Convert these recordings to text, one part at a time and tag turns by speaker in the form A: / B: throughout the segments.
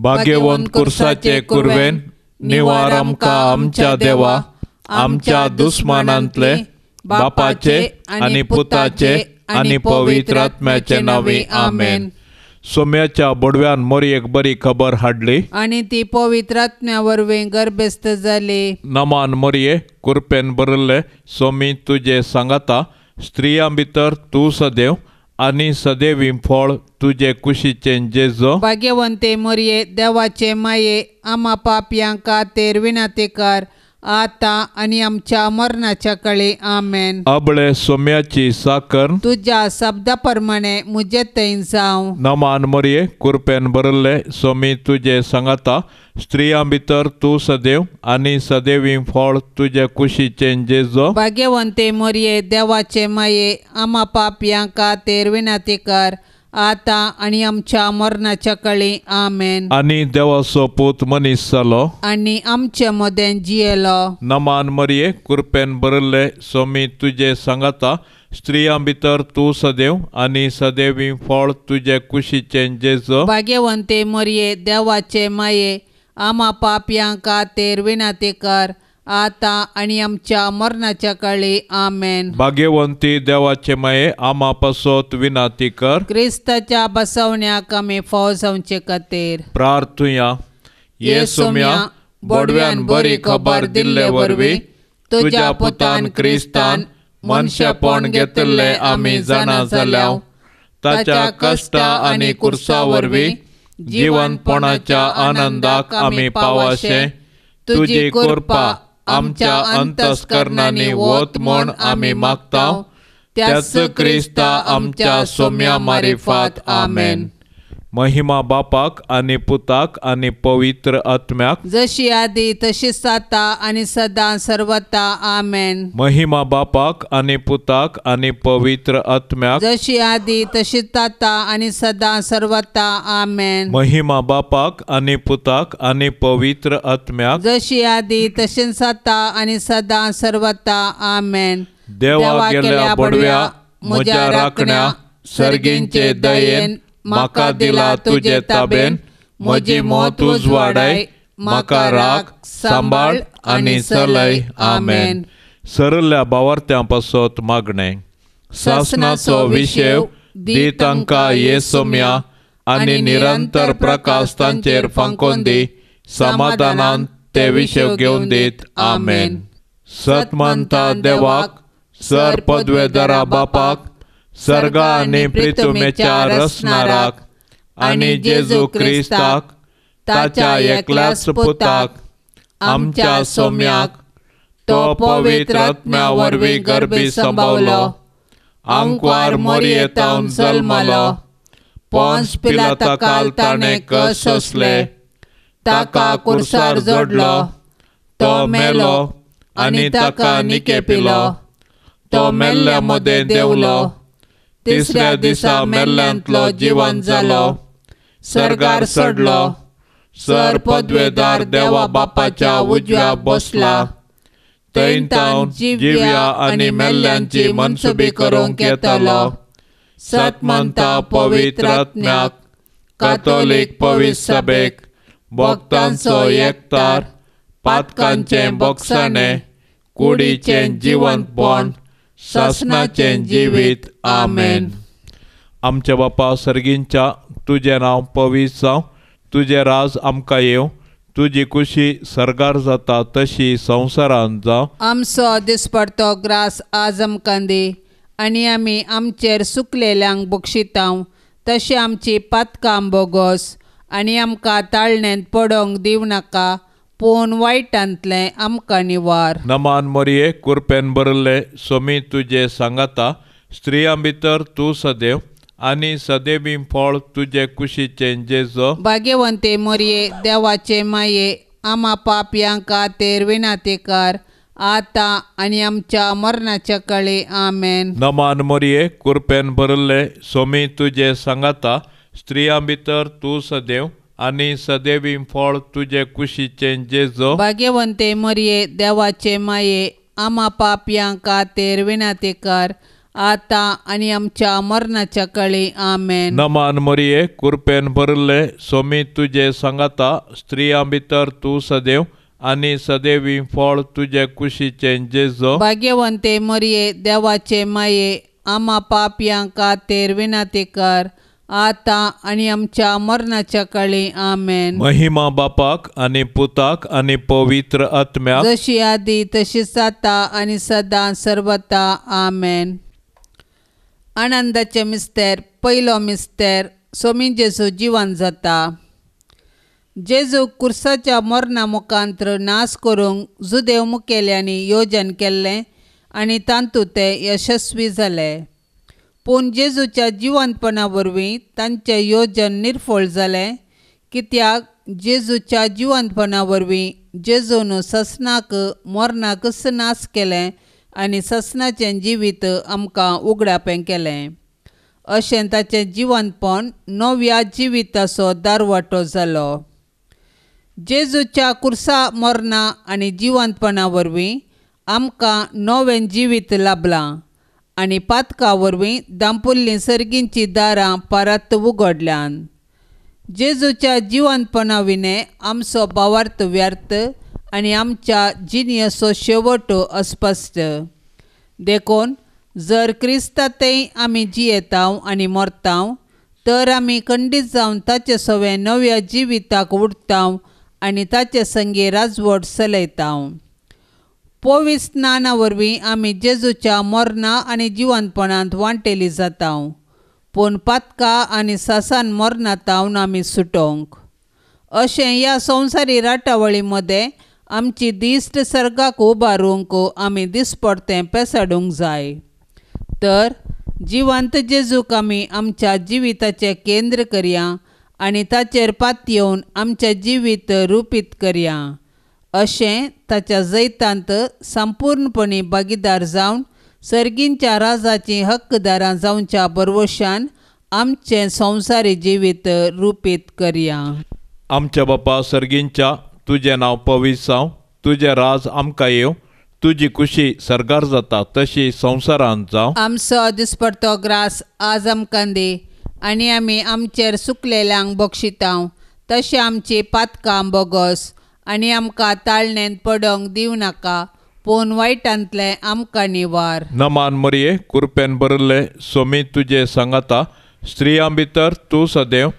A: भाग्यवंत कुर्साचे कुर्वेन निवार आमकां आमच्या देवा आमच्या दुस्मानांतले बापाचे आनी पुताचे आनी पवित्र आत्म्याचे नावे आमेन। सोम्याच्या बोडव्यान मोरयेक बरी खबर हाडली
B: आनी ती पवित्र आत्म्या वरवीं गर्भस्थ जाली।
A: नमान मोरये कुरपेन बरयल्ले सोमी तुजे सांगाता स्त्रियां भितर तूं सदैव आनी सदैवी फळ तुजे कुशीचे जेजो।
B: भाग्यवंते मोरये देवाचे माये आम्हा पापयांक खातीर विनंती कर आता आनी आमच्या मरणाच्या काळी आमेन।
A: अबळे सोम्याची साकर
B: तुझ्या शब्दा प्रमाणे मुझे थंय जावं।
A: नमान मोरये कुरपेन बरयल्ले सोमी तुजे सांगाता स्त्रियां भितर तूं सदैव आनी सदैवी फळ तुजे कुशीचे जेजो।
B: भाग्यवंते मोरये देवाचे माये आम्हा पापयांक खातीर विनंती कर आता आनी आमच्या मरणाच्या काळी आमेन।
A: आनी देवाचो पूत मनीस जालो
B: आनी आमचे मदें जियेलो।
A: नमान मोरये कुरपेन बरयल्ले सोमी तुजे सांगाता स्त्रियां भितर तूं सदैव आनी सदैवी फळ तुजे कुशीचे जेजो।
B: भाग्यवंते मोरये देवाचे माये आम्हा पापयांक खातीर विनंती कर आता आनी आमच्या मरणाच्या काळी आमेन।
A: भाग्यवंती देवाचे माये आम्हा पासत विनंती कर
B: क्रिस्ताच्या बसवण्याक आमी फाव जावचे खातीर
A: प्रार्थुया। येसुम्या बोडव्यान बरी खबर दिल्ले वरवीं तुज्या पुतान क्रिस्तान मनशापण घेतले आमी जाणा जाल्याव ताच्या कश्टा आनी कुर्सा वरवीं जिवंतपणाच्या आनंदाक आमी पावाशे तुजी कृपा आमच्या अंतस्करणांनी वत म्हूण आमी मागताव त्याच क्रिस्ता आमच्या सोम्या मारिफात आमेन। महिमा बापाक आनी पुताक आनी पवित्र आत्म्याक
B: जशी आदी तशीच आता आनी सदां सर्वता आमेन।
A: महिमा बापाक आनी पुताक आनी पवित्र आत्म्याक
B: जशी आदी तशीच आता आनी सदां सर्वता आमेन।
A: महिमा बापाक आनी पुताक आनी पवित्र आत्म्याक
B: जशी आदी तशीच आता आनी सदां सर्वता आमेन।
A: देवा गेल्या बडव्या म्हज्या राखण्या सर्गींचे दयेन म्हाका दिला तुजे ताबेन म्हजी मोत उजवाडाय म्हाका राख सांबाळ आनी चलय आमेन। सरल्या बावार्थ्यां पासत मागणें सासनाचो विशेव दी तांकां येसुम्या आनी निरंतर प्रकाश तांचेर फांकोन दी समाधानान ते विशेव घेवन दीत आमेन। सतमंता देवाक सर पदवेदारा बापाक सर्गा आनी पृथ्वीच्या रचणाराक आनी जेजू क्रिस्ताक ताच्या एकल्याच पुताक आमच्या सोम्याक तो पवित्र आत्म्या वरवीं गर्भी संभावलो आंकवार मोरयेतावन जल्मलो पोंस पिलाता काल ताणें कस सोंसले ताका कुर्सार जोडलो तो मेलो आनी ताका निकेपिलो तो मेल्ल्या मदें देंवलो तिसऱ्या दिसा मेल्ल्यांतलो जिवंत जालो सर्गार चडलो सर पदवेदार देवा बापाच्या उजव्या बसला थंय तावन जिव्या आनी मेल्ल्यांची मनसुबी करूंक येतलो। सतमंता पवित्र आत्म्याक कातोलीक पवित्र सभेक भक्तांचो एकतार पातकांचें बोगसाणें कुडीचें जिवंतपण शासनाचें जिवीत आमेन। आमच्या बापा सर्गींच्या तुजें नांव पवित्र जावं तुजें राज आमकां येवं तुजी कुशी सर्गार जाता तशी संवसारांत जावं।
B: आमचो दिसपडतो ग्रास आज आमकां दी आनी आमी आमचेर सुकलेल्यांक बक्षितांव तशी आमची पातकां बोगोस आनी आमकां ताळणेंत पडोवंक दिवं नाका पूण वायटांतलें आमकां निवार।
A: नमान मोरये कुरपेन बरयल्ले सोमी तुजे सांगाता स्त्रियां भितर तूं सदैव आनी सदैवी फळ तुजे कुशीचे जेजो।
B: भाग्यवंते मोरये देवाचे माये आम्हा पापयांक खातीर विनंती कर आता आनी आमच्या मरणाच्या काळी आमेन।
A: नमान मोरये कुरपेन बरयल्ले सोमी तुजे सांगाता स्त्रियां भितर तूं सदैव आनी सदैवी फळ तुजे कुशीचे जेजो।
B: भाग्यवंते मोरये देवाचे माये आम्हा पापयांक खातीर विनंती कर आता आनी आमच्या मरणाच्या काळी आमेन.
A: नमान मरिये कृपेन भरले स्वामी तुजे सांगाता स्त्रियां भितर तूं सदैव आनी सदैवी फळ तुजे कुशीचे जेजो.
B: भाग्यवंते मरिये देवाचे माये आम्हा पापयांक खातीर विनंती कर आता आनी आमच्या मरणाच्या काळी आमेन.
A: महिमा बापाक आनी पुताक आनी पवित्र आत्म्याक
B: जशी आदी तशीच आता आनी सदां सर्वता आमेन. आनंदाचे मिस्तेर पयलो मिस्तेर स्वामी जेजू जिवंत जाता. जेजू कुर्साच्या मरणा मुखांतर नाश करूंक जुदेव मुखेल्यांनी योजन केल्लें आनी तांतूं ते यशस्वी जाले. पूण जेजूच्या जिवंतपणा वरवीं तांचें येवजण निर्फळ जालें, कित्याक जेजूच्या जिवंतपणा वरवीं जेजून ससनाक मरणाकच नाश केलें आनी ससनाचें जिवीत आमकां उगडापें केलें. अशें ताचें जिवंतपण नव्या जिविताचो दारवाटो जालो. जेजूच्या कुर्सा मरणा आनी जिवंतपणा वरवीं आमकां नवें जिवीत लाभलां आनी पातका वरवीं दांपुल्लीं सर्गींचीं दारां परत उगडल्यान. जेजूच्या जिवंतपणा विने आमचो भावार्थ व्यर्थ आनी आमच्या जिणेचो शेवट अस्पश्ट. देखून जर क्रिस्तांतय आमी जियेतांव आनी मरतांव तर आमी खंडीत जावन ताचे सवे नव्या जिविताक उठतांव आनी ताचे संगी राजवट चलयतांव. पवित्र स्नाना वरवीं आमी जेजूच्या मरणा आनी जिवंतपणांत वांटेली जातांव, पूण पातका आनी सासान मरणांतावन आमी सुटोंक. अशें ह्या संवसारी राटावळी मदें आमची दिश्ट सर्गाक उबारूंक आमी दिसपडतें पेसाडूंक जाय. तर जिवंत जेजूक आमी आमच्या जिविताचें केंद्र करया आनी ताचेर पातयेवन आमचें जिवीत रुपीत करया. अशें ताच्या जैतांत संपूर्णपणी भागीदार जावन सर्गींच्या राजाचीं हक्कदारां जावच्या बरवशान आमचें संवसारी जिवीत रुपीत करया.
A: आमच्या बापा सर्गींच्या तुजें नांव पवित्र जावं, तुजें राज आमकां येवं, तुजी खुशी सरगार जाता तशी संवसारांत जावं.
B: आमचो दिसपडतो ग्रास आज आमकां दी आनी आमी आमचेर सुकलेल्यांक बक्षितांव तशें आमची पातकां बोगोस आनी आमकां ताळणेंत पडोंक दिवं नाका, पूण वायटांतले आमकां निवार.
A: नमान मरिये कृपेन भरले स्वामी तुजे सांगाता स्त्रियां भितर तूं सदैव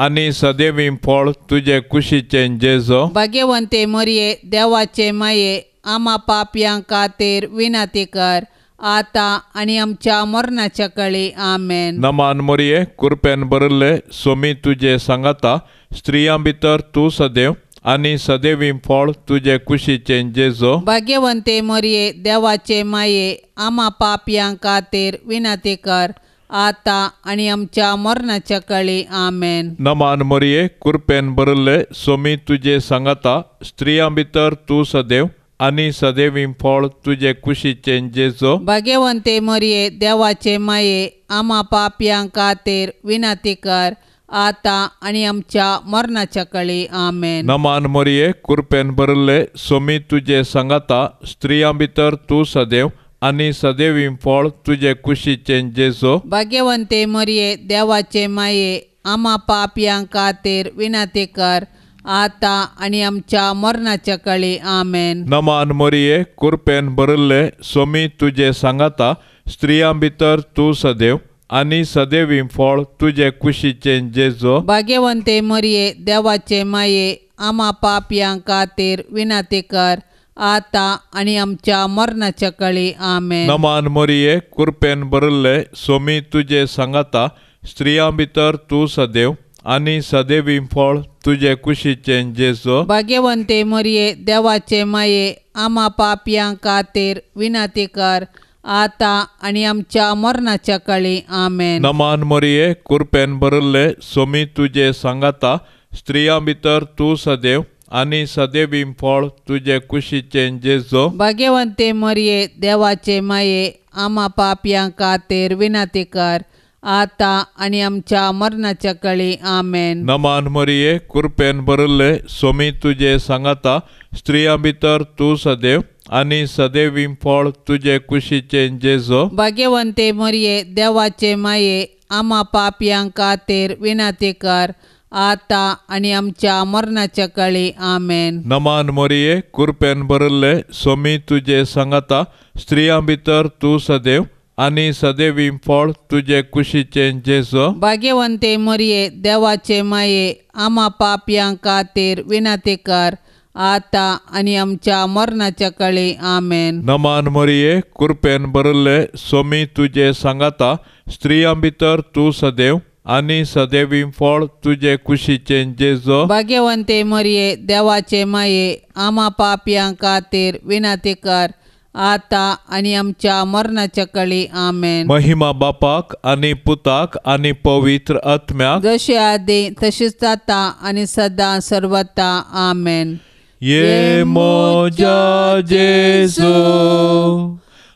A: आनी सदैवी फळ तुजे कुशीचे जेजो.
B: भाग्यवंते मरिये देवाचे माये आम्हा पापयांक खातीर विनंती कर आता आनी आमच्या मरणाच्या काळी आमेन.
A: नमान मरिये कृपेन भरले स्वामी तुजे सांगाता स्त्रियां भितर तूं सदैव आनी सदैवी फळ तुजे कुशीचे जेजो.
B: भाग्यवंते मरिये देवाचे माये आम्हा पापयांक खातीर विनंती कर आता आनी आमच्या मरणाच्या काळी आमेन.
A: नमान मरिये कृपेन भरले स्वामी तुजे सांगाता स्त्रियां भितर तूं सदैव आनी सदैवी फळ तुजे कुशीचे जेजो.
B: भाग्यवंते मरिये देवाचे माये आम्हा पापयांक खातीर विनंती कर आता आनी आमच्या मरणाच्या काळी आमेन.
A: नमान मरिये कृपेन भरले स्वामी तुजे सांगाता स्त्रियां भितर तूं सदैव आनी सदैवी फळ तुजे कुशीचे जेजो.
B: भाग्यवंते मरिये देवाचे माये आम्हा पापयांक खातीर विनंती कर आता आनी आमच्या मरणाच्या काळी आमेन.
A: नमान मरिये कृपेन भरले स्वामी तुजे सांगाता स्त्रियां भितर तूं सदैव आनी सदैवी फळ तुजे कुशीचे जेजो.
B: भाग्यवंते मरिये देवाचे माये आम्हा पापयांक खातीर विनंती कर आता आनी आमच्या मरणाच्या काळी आमेन.
A: नमान मरिये कृपेन भरले स्वामी तुजे सांगाता स्त्रियां भितर तूं सदैव आनी सदैवी फळ तुजे कुशीचे जेजो.
B: भाग्यवंते मरिये देवाचे माये आम्हा पापयांक खातीर विनंती कर आता आनी आमच्या मरणाच्या काळी आमेन.
A: नमान मरिये कृपेन भरले स्वामी तुजे सांगाता स्त्रियां भितर तूं सदैव आनी सदैवी फळ तुजे कुशीचे जेजो.
B: भाग्यवंते मरिये देवाचे माये आम्हा पापयांक खातीर विनंती कर आता आनी आमच्या मरणाच्या काळी आमेन.
A: नमान मरिये कृपेन भरिल्ले स्वामी तुजे सांगाता स्त्रियां भितर तूं सदैव आनी सदैवीं फळ तुजे कुशीचे जेजो.
B: भाग्यवंते मरिये देवाचे माये आम्हा पापयांक खातीर विनंती कर आता आनी आमच्या मरणाच्या काळी आमेन.
A: नमान मरिये कृपेन भरिल्ले स्वामी तुजे सांगाता स्त्रियां भितर तूं सदैव आनी सदैवीं फळ तुजे कुशीचे जेजो.
B: भाग्यवंते मरिये देवाचे माये आम्हा पापयांक खातीर विनंती कर आता आनी आमच्या मरणाच्या काळी आमेन.
A: नमान मरिये कृपेन भरिल्ले स्वामी तुजे सांगाता स्त्रियां भितर तूं सदैव आनी सदैवीं फळ तुजे कुशीचे जेजो.
B: भाग्यवंते मरिये देवाचे माये आम्हा पापयांक खातीर विनंती कर आता आनी आमच्या मरणाच्या काळी आमेन.
A: महिमा बापाक आनी पुताक आनी पवित्र आत्म्याक
B: जशे आदी तशीच जाता आनी सदां सर्वता आमेन.
A: ये मोजा जेजू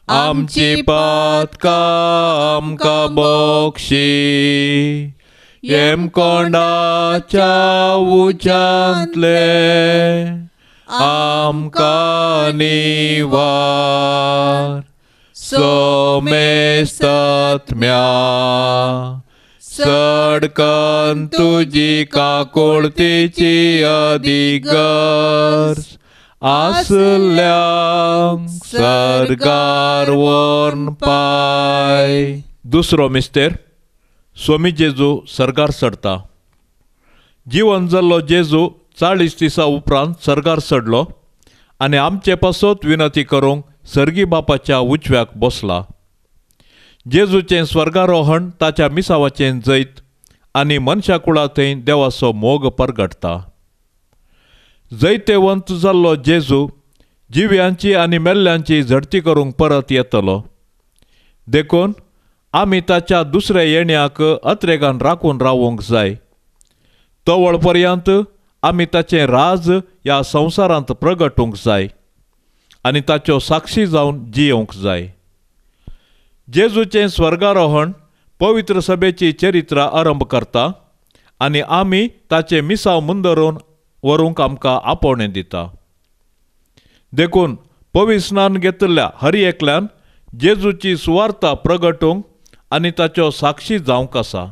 A: आमची पातकां आमकां बक्षी येम कोंडाच्या उच्यांतले आमकां निवार सोमेस्तात्म्या सडकन तुजी काकुळतीची अधिगर आसल्यांक सरकार वोर्न पाय. दुसरो मिस्तेर स्वामी जेजू सरकार चडटा. जीवन जाल्लो जेजू 40 दिसां उपरांत सरकार चडलो आनी आमचे पासत विनंती करूंक सर्गी बापाच्या उजव्याक बसला. जेजूचें स्वर्गारोहण ताच्या मिसावाचें जैत आनी मनशा कुळा थंय देवाचो मोग परगटता. जैतेवंत जाल्लो जेजू जिव्यांची आनी मेल्ल्यांची झडती करूंक परत येतलो. देखून आमी ताच्या दुसऱ्या येण्याक अत्रेगान राखून रावूंक जाय. तवळ पर्यंत आमी ताचें राज ह्या संवसारांत प्रगटूंक जाय आनी ताच्यो साक्षी जावन जियोंक जाय. जेजूचें स्वर्गारोहण पवित्र सभेची चरित्रा आरंभ करता आनी आमी ताचे मिसाव मुंदरून व्हरूंक आमकां आपोवणें दिता. देखून पवित्र स्नान घेतिल्ल्या हर एकल्यान जेजूची सुवार्ता प्रगटूंक आनी ताच्यो साक्षी जावंक आसा.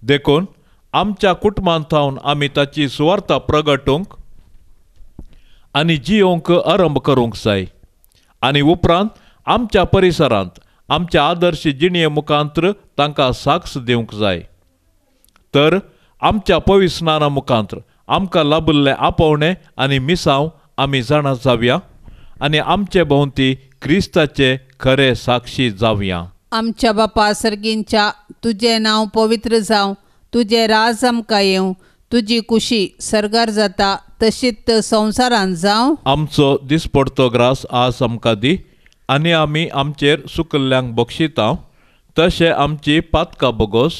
A: देखून आमच्या कुटुंबांत थावन आमी ताची सुवार्ता प्रगटूंक आनी जियोंक आरंभ करूंक जाय आनी उपरांत आमच्या परिसरांत आमच्या आदर्श जिणये मुखांत्र तांकां साक्ष दिवंक जाय. तर आमच्या पवित्र स्नाना मुखांत्र आमकां लाबिल्लें आपोवणें आनी मिसांव आमी जाणा जावया आनी आमचे भोंवती क्रिस्ताचे खरे साक्षी जावया.
B: आमच्या बापा सर्गींच्या तुजें नांव पवित्र जावं, तुजें राज आमकां येवं, तुजी कुशी सरगार जाता तशीच संवसारांत जावं.
A: आमचो दिसपडतो ग्रास आज आमकां दी आनी आमी आमचेर सुकल्ल्यांक बक्षिता तशें आमची पातकां बोगोस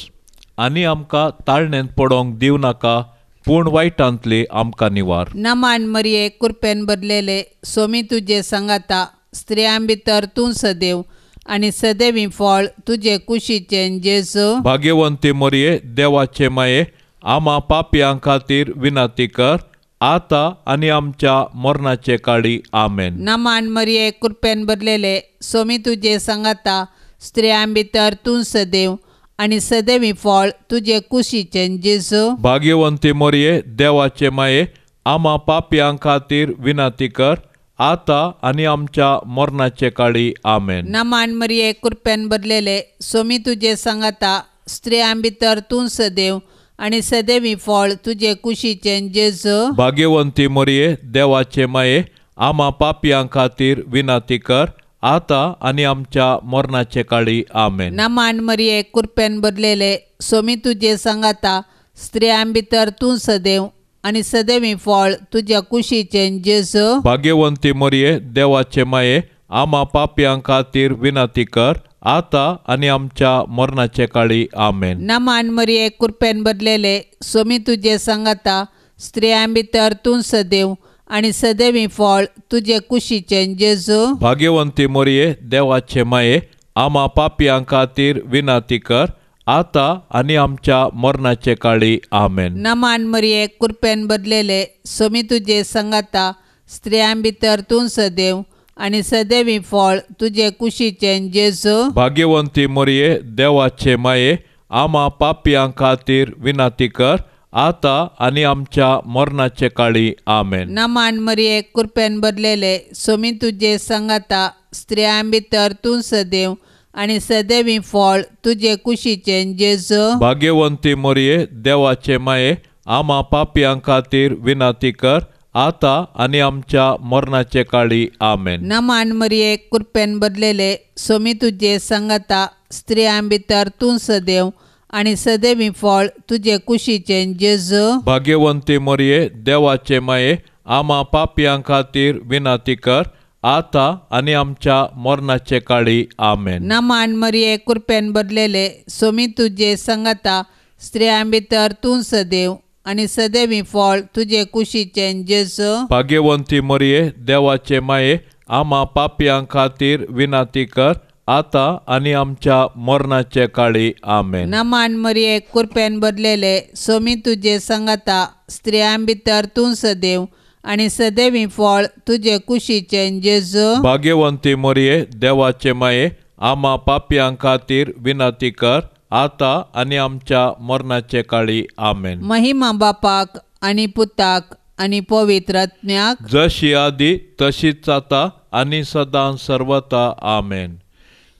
A: आनी आमकां ताळणेंत पडोवंक दिव नाका पूण वायटांतली आमकां निवार.
B: नमान मरिये कृपेन भरलेले सोमी तुजे सांगाता स्त्रियां भितर तूं सदैव आनी सदैवी फळ तुजे कुशीचें जेजू.
A: भाग्यवंती मरिये देवाचे माये आम्हा पापयांक खातीर विनंती कर आता आनी आमच्या मरणाचे काळी आमेन.
B: नमान मरिये कृपेन भरलेले सोमी तुजे सांगाता स्त्रियां भितर तूं सदैव आनी सदैवी फळ तुजे कुशीचें जेजू.
A: भाग्यवंती मरिये देवाचे माये आम्हा पापयांक खातीर विनंती कर आता आनी आमच्या मरणाचे काळी आमेन.
B: नमान मरिये कृपेन भरलेले सोमी तुजे सांगाता स्त्रियां भितर तूं सदैव आनी सदैवी फळ तुजे कुशीचें जेजू.
A: भाग्यवंती मरिये देवाचे माये आम्हा पापयांक खातीर विनंती कर आता आनी आमच्या मरणाचे काळी आमेन.
B: नमान मरिये कृपेन भरलेले सोमी तुजे सांगाता स्त्रियां भितर तूं सदैव आनी सदैवी फळ तुज्या कुशीचें जेजू.
A: भाग्यवंती मरिये देवाचे माये आम्हा पापयांक खातीर विनंती कर आता आनी आमच्या मरणाचे काळी आमेन.
B: नमान मरिये कृपेन भरलेले सोमी तुजे सांगाता स्त्रियां भितर तूं सदैव आनी सदैवी फळ तुजे कुशीचें जेजू.
A: भाग्यवंती मरिये देवाचे माये आम्हा पापयांक खातीर विनंती कर आता आणि आमच्या मरणाचे काळी आमेन.
B: नमान मरिये कृपेन बदलेले सोमी तुझे संगाता स्त्रियां भितर तूं सदैव आणि सदैवी फळ तुझे कुशीचे जेजू.
A: भाग्यवंती मरिये देवाचे माये आम्हा पापियां खातीर विनाती कर आता आणि आमच्या मरणाचे काळी आमेन.
B: नमान मरिये कृपेन बदलेले सोमी तुझे संगाता स्त्रियां भितर तूं सदैव आणि सदैवी फळ तुझे कुशीचे जेजू.
A: भाग्यवंती मरिये देवाचे माये आम्हा पापियां खातीर विनाती कर आता आणि आमच्या मरणाचे काळी आमेन.
B: नमान मरिये कृपेन बदलेले सोमी तुझे संगाता स्त्रियां भितर तूं सदैव आणि सदैवी फळ तुझे कुशीचे जेजू.
A: भाग्यवंती मरिये देवाचे माये आम्हा पापियां खातीर विनाती कर आता आणि आमच्या मरणाचे काळी आमेन.
B: नमान मरिये कृपेन बदलेले सोमी तुझे संगाता स्त्रियां भितर तूं सदैव आणि सदैवी फळ तुझे कुशीचे जेजू.
A: भाग्यवंती मरिये देवाचे माये आम्हा पापियां खातीर विनाती कर आता आणि आमच्या मरणाचे काळी आमेन.
B: नमान मरिये कृपेन बदलेले सोमी तुझे संगाता स्त्रियां भितर तूं सदैव आणि सदैवी फळ तुझे कुशीचे जेजू.
A: भाग्यवंती मरिये देवाचे माये आम्हा पापियां खातीर विनाती कर आता आणि आमच्या मरणाचे काळी आमेन.
B: महिमा बापाक आणि पुताक आणि पवित्र आत्म्याक
A: जशी आदी तशीच आता आणि सदां सर्वता आमेन.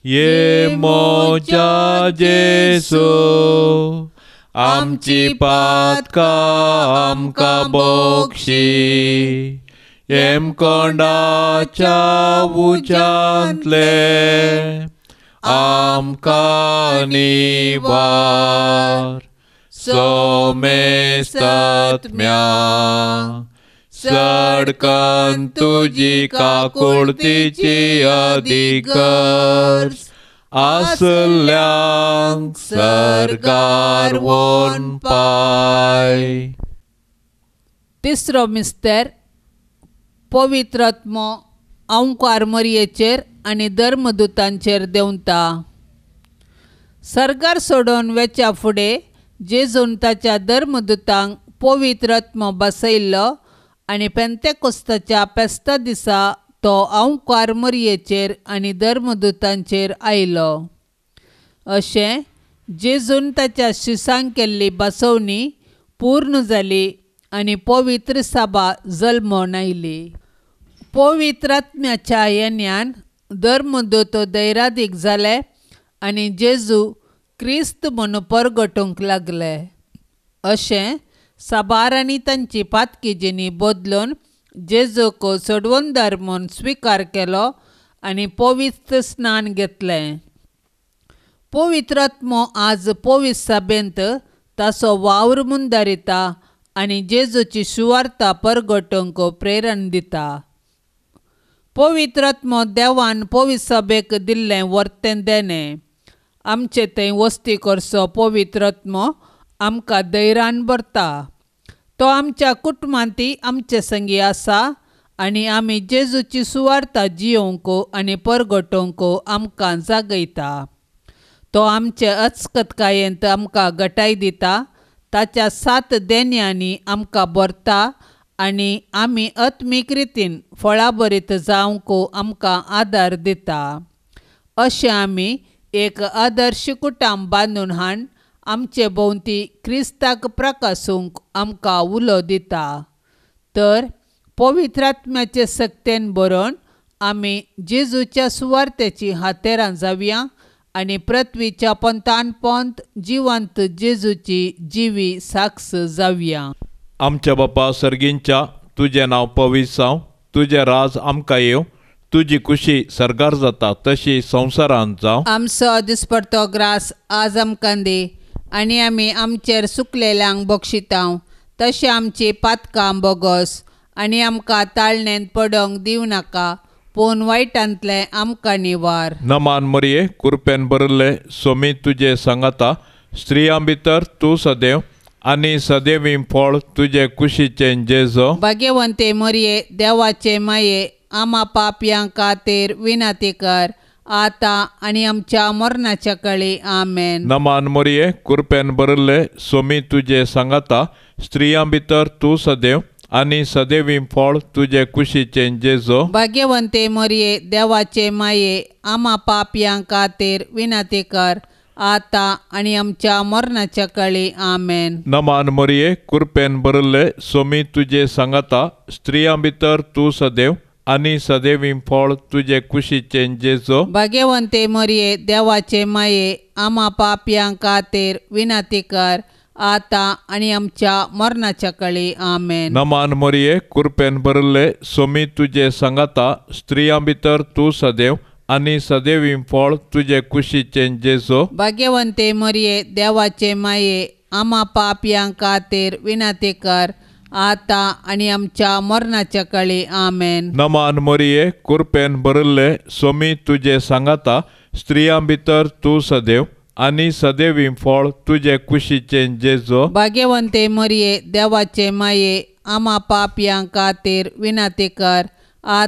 A: ये मोच्या जेसू आमची पातकां आमकां बोक्षी एम कोंडाच्या उजांतले आमकां निवार सोमेस्तात्म्या सडकन तुजी काकुळतीची अधिकार आसल्यांक सरकार वोन पाय.
B: तिसरो मिस्तेर पवित्र आत्मो ओंकार मरियेचेर आनी धर्मदूतांचेर देंवता. सरकार सोडून वेच्या फुडें जेजून ताच्या धर्मदूतांक पवित्र आत्मो बसयल्लो आनी पेंतेकोस्ताच्या पेस्ता दिसा तो ओंकार मरियेचेर आनी धर्मदूतांचेर आयलो. अशें जेजून ताच्या शिसांक केल्ली बसवणी पूर्ण जाली आनी पवित्र सभा जल्मोन आयली. पवित्र आत्म्याच्या येण्यान धर्मदूत दैरादीक जाले आनी जेजू क्रिस्त म्हूण परगटूंक लागले. अशें साबारांनी तांची पातकिजिनी बदलून जेजूक सोडवणदार म्हूण स्विकार केलो आनी पवित्र स्नान घेतलें. पवित्र आत्मो आज पवित्र सभेंत ताचो वावर मुंदारिता आनी जेजूची सुवार्ता परगटूंक प्रेरण दिता. पवित्र आत्मो देवान पवित्र सभेक दिल्लें वर्तें देणें. आमचे थंय वस्ती करचो पवित्र आत्मो आमकां धैर्यान भरता. तो आमच्या कुटुंबांतय आमचे संगी आसा आनी आमी जेजूची सुवार्ता जियोंक आनी परगटोवंक आमकां जागयता. तो आमचे अचकतकायेंत आमकां घटाय दिता. ताच्या 7 देण्यांनी आमकां भरता आनी आमी आत्मीक रितीन फळाभरीत जावंक आमकां आदार दिता. अशें आमी एक आदर्श कुटुंब बांदून हाडून आमचे भोंवती क्रिस्ताक प्रकाशूंक आमकां उलो दिता. तर पवित्र आत्म्याचे सक्तेन बरोवन आमी जेजूच्या सुवार्तेची हातेरां जावया आनी पृथ्वीच्या पंतान पंत जिवंत जेजूची जिवी साक्ष जावया.
A: आमच्या बापा सर्गींच्या तुजें नांव पवित्र जावं. तुजें राज आमकां येवं. तुजी खुशी सरगार जाता तशी संवसारांत जावं.
B: आमचो दिसपडटो ग्रास आज आमकां दी आनी आमी आमचेर सुकलेल्यांक बक्षितांव तशें आमची पातकां बोगोस आनी आमकां ताळणेंत पडोवंक दिवं नाका पूण वायटांतले आमकां निवार.
A: नमान मरिये कृपेन बरले सोमी तुजे सांगाता स्त्रियां भितर तूं सदैव आनी सदैवी फळ तुजे कुशीचें जेजो.
B: भाग्यवंते मरिये देवाचे माये आमा पापयां खातीर विनाती कर आता आणि आमच्या मरणाच्या काळी आमेन.
A: नमान मोरये कृपेन बरले सोमी तुझे सांगाता स्त्रियां भितर तू सदैव आणि सदैवीं फळ तुझे कुशीचे जेजो.
B: भाग्यवंते मरिये देवाचे माये आम्हा पापयां खातीर विनंती कर आता आणि आमच्या मरणाच्या काळी आमेन.
A: नमान मोरये कृपेन बरले सोमी तुझे सांगाता स्त्रियां भितर तू सदैव आणि सदैवीं फळ तुझे कुशीचे जेजो.
B: भाग्यवंते मरिये देवाचे माये आम्हा पापयां खातीर विनंती कर आता आणि आमच्या मरणाच्या काळी आमेन.
A: नमान मोरये कृपेन बरले सोमी तुझे सांगाता स्त्रियां भितर तू सदैव आणि सदैवीं फळ तुझे कुशीचे जेजो.
B: भाग्यवंते मरिये देवाचे माये आम्हा पापयां खातीर विनंती कर आता आणि आमच्या मरणाच्या काळी आमेन.
A: नमान मोरये कृपेन बरले सोमी तुझे सांगाता स्त्रियां भितर तू सदैव आणि सदैवीं फळ तुझे कुशीचे जेजो.
B: भाग्यवंते मरिये देवाचे माये आम्हा पापयां खातीर विनंती कर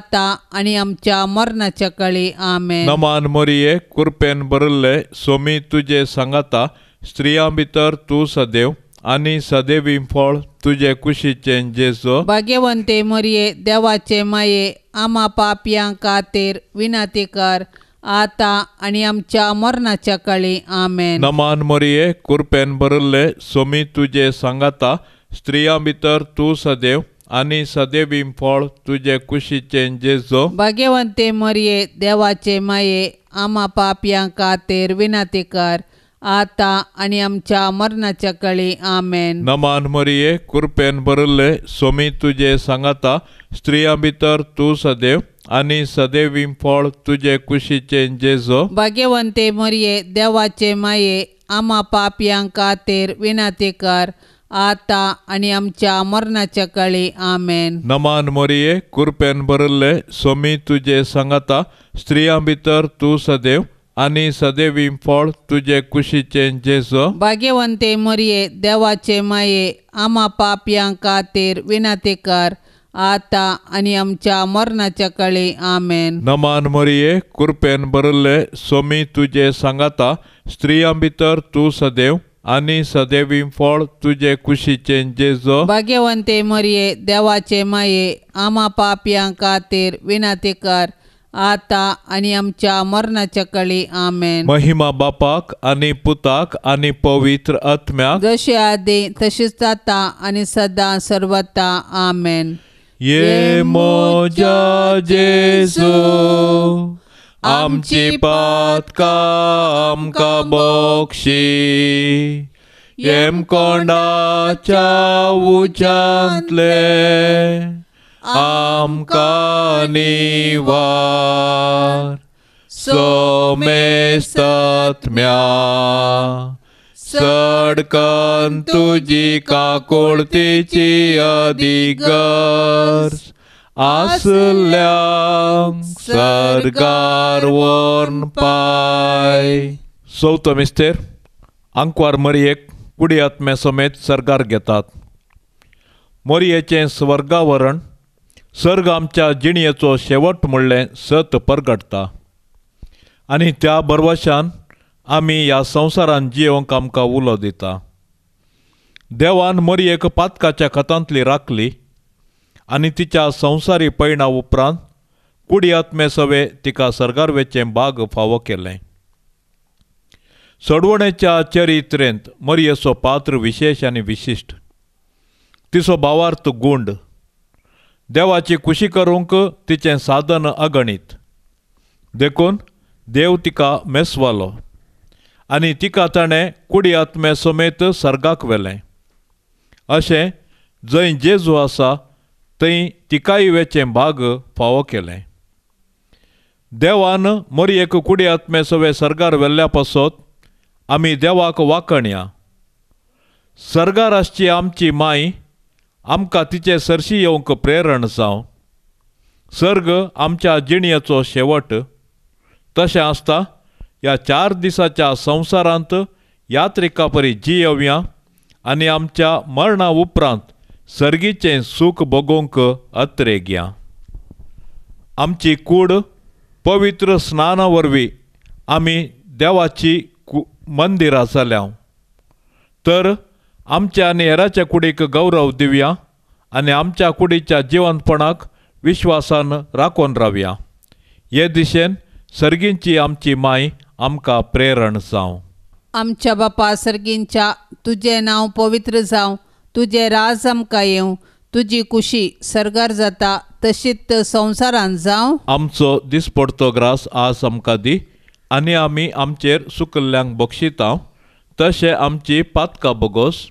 B: आता आणि आमच्या मरणाच्या काळी आमेन.
A: नमान मोरये कृपेन बरले सोमी तुझे सांगाता स्त्रियां भितर तू सदैव आणि सदैवीं फळ तुझे कुशीचे जेजो.
B: भाग्यवंते मरिये देवाचे माये आम्हा पापयां खातीर विनंती कर आता आणि आमच्या मरणाच्या काळी आमेन.
A: नमान मोरये कृपेन बरले सोमी तुझे सांगाता स्त्रियां भितर तू सदैव आणि सदैवीं फळ तुझे कुशीचे जेजो.
B: भाग्यवंते मरिये देवाचे माये आम्हा पापयां खातीर विनंती कर आता आणि आमच्या मरणाच्या काळी आमेन.
A: नमान मोरये कृपेन बरले सोमी तुझे सांगाता स्त्रियां भितर तू सदैव आणि सदैवीं फळ तुझे कुशीचे जेजो.
B: भाग्यवंते मरिये देवाचे माये आम्हा पापयां खातीर विनंती कर आता आणि आमच्या मरणाच्या काळी आमेन.
A: नमान मोरये कृपेन बरले सोमी तुझे सांगाता स्त्रियां भितर तू सदैव आणि सदैवीं फळ तुझे कुशीचे जेजो.
B: भाग्यवंते मरिये देवाचे माये आम्हा पापयां खातीर विनंती कर आता आणि आमच्या मरणाच्या काळी आमेन.
A: नमान मोरये कृपेन बरले सोमी तुझे सांगाता स्त्रियां भितर तू सदैव आणि सदैवीं फळ तुझे कुशीचे जेजो.
B: भाग्यवंते मरिये देवाचे माये आम्हा पापयां खातीर विनंती कर आता आणि आमच्या मरणाच्या काळी आमेन.
A: महिमा बापाक आणि पुताक आणि पवित्र आत्म्याक
B: जशी आधी तशीच जाता आणि सदा सर्वता आमेन.
A: ये मोजा जेजू आमची पातकां आमकां बोक्षी येम कोंडाच्या उच्यांतले आमकां निवार सोमेस्तात्म्या सडकन तुजी काकुळतीची अधिगर आसल्यांक सरकार वोर्न पाय. चवथो मिस्तेर आंकवार मरयेक कुडी आत्म्या समेत सरकार घेतात. मोरयेचें स्वर्गावरण सर्ग आमच्या जिणयेचो शेवट म्हणलें सत परगटता आनी त्या बरवशान आमी ह्या संवसारान जियोंक आमकां उलो दिता. देवान मोरयेक पातकाच्या खतांतली राखली आनी तिच्या संवसारी पैणा उपरांत कुडी आत्मे सवे तिका सर्गारवेचें भाग फावो केलें. सोडवणेच्या चरित्रेंत मोरयेचो पात्र विशेश आनी विशिश्ट. तिचो भावार्थ गुंड. देवाची खुशी करूंक तिचें साधन अगणित. देखून देव तिका मेसवालो आनी तिका ताणें कुडी आत्मे समेत सर्गाक व्हेलें. अशें जंय जेजू आसा थंय तिकाय वेचें भाग फावो केलें. देवान मोरयेक कुडी आत्मे सवे सर्गार व्हेल्ल्या पासत आमी देवाक वाकणया. सर्गार आसची आमची माय आमकां तिचे सरशी येवंक प्रेरण जावं. सर्ग आमच्या जिणयेचो शेवट. तशें आसता ह्या 4 दिसाच्या संवसारांत यात्रिका परी जियेवया आनी आमच्या मरणा उपरांत सर्गीचें सूख भोगूंक अत्रेक या. आमची कूड पवित्र स्नाना वरवीं आमी देवाची मंदिरां जाल्या, तर आमच्या आनी हेराच्या कुडीक गौरव दिवया आनी आमच्या कुडीच्या जिवंतपणाक विश्वासान राखून रावया. हे दिशेन सर्गींची आमची माय आमकां प्रेरण जावं.
B: आमच्या बापा सर्गींच्या, तुजें नांव पवित्र जावं, तुजें राज आमकां येवं, तुजी कुशी सर्गार जाता तशीच संवसारांत जावं.
A: आमचो दिसपडतो ग्रास आज आमकां दी आनी आमी आमचेर सुकल्ल्यांक बक्षितां, तशें आमची पातकां बोगोस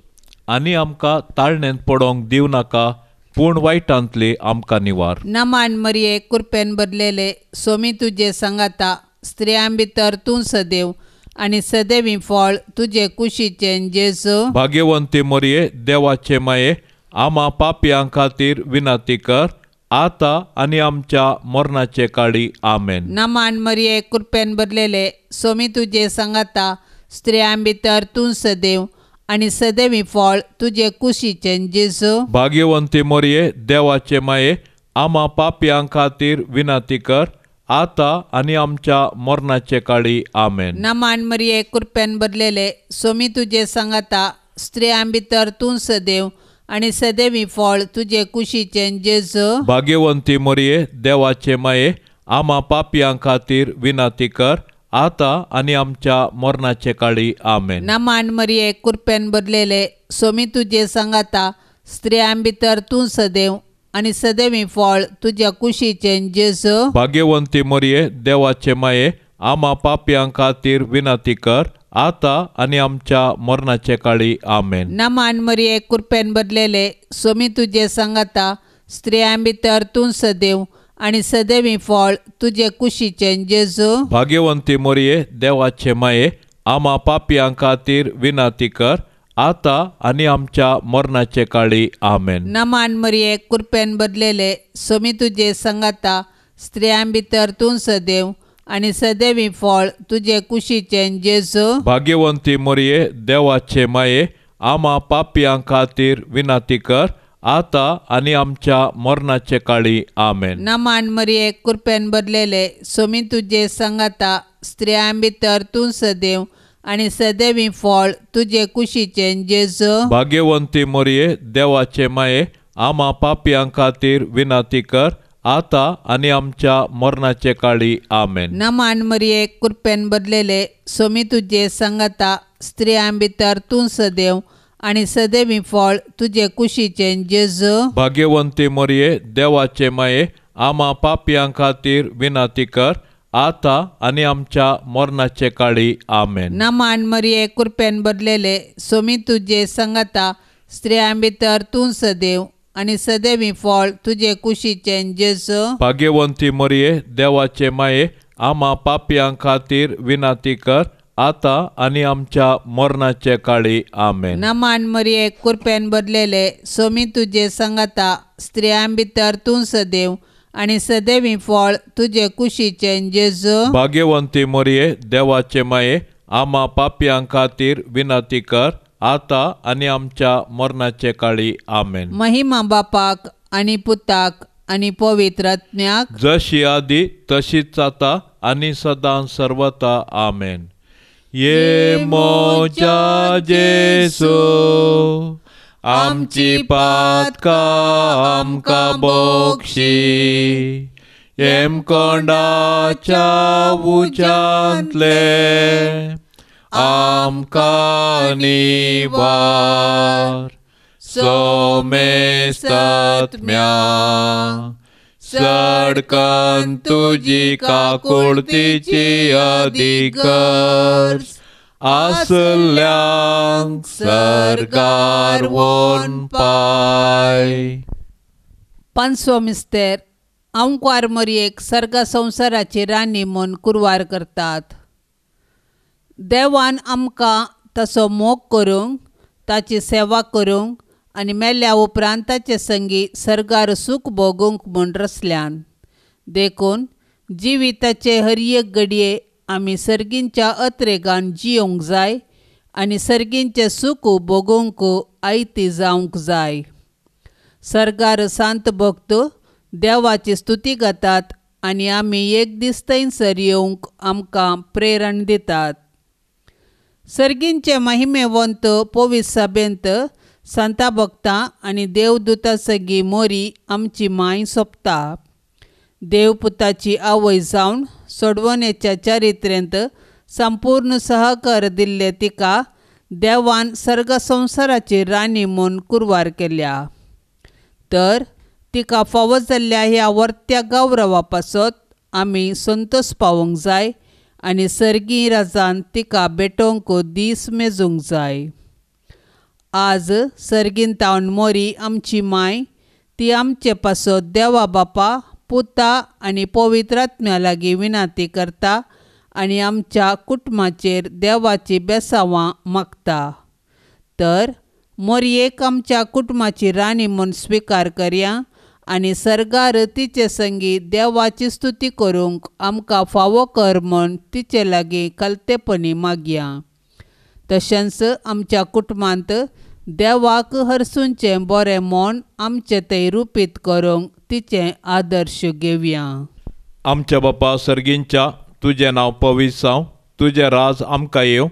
A: आनी आमकां ताळणेंत पडोंक दिव नाका, पूण वायटांतली आमकां निवार.
B: नमान मरिये, कृपेन भरलेले, सोमी तुजे सांगाता, स्त्रियां भितर तूं सदैव आनी सदैवी फळ तुजे कुशीचें जेजू.
A: भाग्यवंती मोरये, देवाचे माये, आमा पापयां खातीर विनाती कर, आता आनी आमच्या मरणाचे काळी. आमेन.
B: नमान मरिये, कृपेन भरलेले, सोमी तुजे सांगाता, स्त्रियां भितर तूं सदैव आनी सदैवी फळ तुजे कुशीचें जेजू.
A: भाग्यवंती मोरये, देवाचे माये, आमा पापयां खातीर विनाती कर, आता आनी आमच्या मरणाचे काळी. आमेन.
B: नमान मरिये, कृपेन भरलेले, सोमी तुजे सांगाता, स्त्रियां भितर तूं सदैव आनी सदैवी फळ तुजे कुशीचें जेजू.
A: भाग्यवंती मोरये, देवाचे माये, आमा पापयां खातीर विनाती कर, आता आनी आमच्या मरणाचे काळी. आमेन.
B: नमान मरिये, कृपेन भरलेले, सोमी तुजे सांगाता, स्त्रियां भितर तूं सदैव आनी सदैवी फळ तुज्या कुशीचें जेजू.
A: भाग्यवंती मोरये, देवाचे माये, आमा पापयां खातीर विनाती कर, आता आनी आमच्या मरणाचे काळी. आमेन.
B: नमान मरिये, कृपेन भरलेले, सोमी तुजे सांगाता, स्त्रियां भितर तूं सदैव आनी सदैवी फळ तुजे कुशीचें जेजू.
A: भाग्यवंती मोरये, देवाचे माये, आमा पापयां खातीर विनाती कर, आता आनी आमच्या मरणाचे काळी. आमेन.
B: नमान मरिये, कृपेन भरलेले, सोमी तुजे सांगाता, स्त्रियां भितर तूं सदैव आनी सदैवी फळ तुजे कुशीचें जेजू.
A: भाग्यवंती मोरये, देवाचे माये, आमा पापयां खातीर विनाती कर, आता आनी आमच्या मरणाचे काळी. आमेन.
B: नमान मरिये, कृपेन भरलेले, सोमी तुजे सांगाता, स्त्रियां भितर तूं सदैव आनी सदैवी फळ तुजे कुशीचें जेजू.
A: भाग्यवंती मोरये, देवाचे माये, आमा पापयां खातीर विनाती कर, आता आनी आमच्या मरणाचे काळी. आमेन.
B: नमान मरिये, कृपेन भरलेले, सोमी तुजे सांगाता, स्त्रियां भितर तूं सदैव आनी सदैवी फळ तुजे कुशीचें जेजू.
A: भाग्यवंती मोरये, देवाचे माये, आमा पापयां खातीर विनाती कर, आता आनी आमच्या मरणाचे काळी. आमेन.
B: नमान मरिये, कृपेन भरलेले, सोमी तुजे सांगाता, स्त्रियां भितर तूं सदैव आनी सदैवी फळ तुजे कुशीचें जेजू.
A: भाग्यवंती मोरये, देवाचे माये, आमा पापयां खातीर विनाती कर, आता आनी आमच्या मरणाचे काळी. आमेन.
B: नमान मरिये, कृपेन भरलेले, सोमी तुजे सांगाता, स्त्रियां भितर तूं सदैव आनी सदैवी फळ तुजे कुशीचें जेजू.
A: भाग्यवंती मोरये, देवाचे माये, आमा पापयां खातीर विनाती कर, आता आनी आमच्या मरणाचे काळी. आमेन.
B: महिमा बापाक आनी पुताक आनी पवित्र आत्म्याक,
A: जशी आदी तशीच आता आनी सदां सर्वता. आमेन. ये मोच्या जेसू, आमची पातकां आमकां बोक्षी, एम कोंडाच्या उज्यांतले आमकां निवार. सोमेस्तात्म्या सडकन तुजी काकुळतीची अधिकार, आसल्यांक सरगार वोन पाय.
B: पांचवो मिस्तेर, आंवकार मरयेक सर्गा संवसाराची राणी म्हूण कुरवार करतात. देवान आमकां ताचो मोग करूंक, ताची सेवा करूंक आनी मेल्या उपरांत ताचे संगी सर्गार सूख भोगूंक म्हूण रचल्यान. देखून जिविताचे हर एक घडये आमी सर्गींच्या अत्रेगान जियोंक जाय आनी सर्गींचे सूख भोगूंक आयती जावंक जाय. सर्गार सांत भक्त देवाची स्तुती गातात आनी आमी एक दीस थंयसर येवंक आमकां प्रेरण दितात. सर्गींचे महिमेवंत पवित्र सभेंत संता भक्तां आनी देवदूतां सगळीं मोरी आमची मांय सोंपता. देवपुताची आवय जावन सोडवणेच्या चारित्र्यांत संपूर्ण सहकार दिल्ले तिका देवान सर्ग संवसाराची राणी म्हूण कुरवार केल्या. तर तिका फावो जाल्ल्या ह्या वर्त्या गौरवा पासत आमी संतोश पावोंक जाय आनी सर्गी राजान तिका भेटोवंक दीस मेजूंक जाय. आज सर्गींतावन मोरी आमची माय ती आमचे पासत देवा बापा, पुता आनी पवित्र आत्म्या लागीं विनाती करता आनी आमच्या कुटुंबाचेर देवाची बेसांवां मागता. तर मोरयेक आमच्या कुटुंबाची राणी म्हूण स्विकार करया आनी सर्गार तिचे संगी देवाची स्तुती करूंक आमकां फावो कर म्हूण तिचे लागीं कलतेपणी मागया. तशेंच आमच्या कुटुंबांत देवाक हरसूंचें बरें मोन आमचें थंय रुपीत करूंक तिचें आदर्श घेवया.
A: आमच्या बापा सर्गींच्या, तुजें नांव पवित्र जावं, तुजें राज आमकां येवं,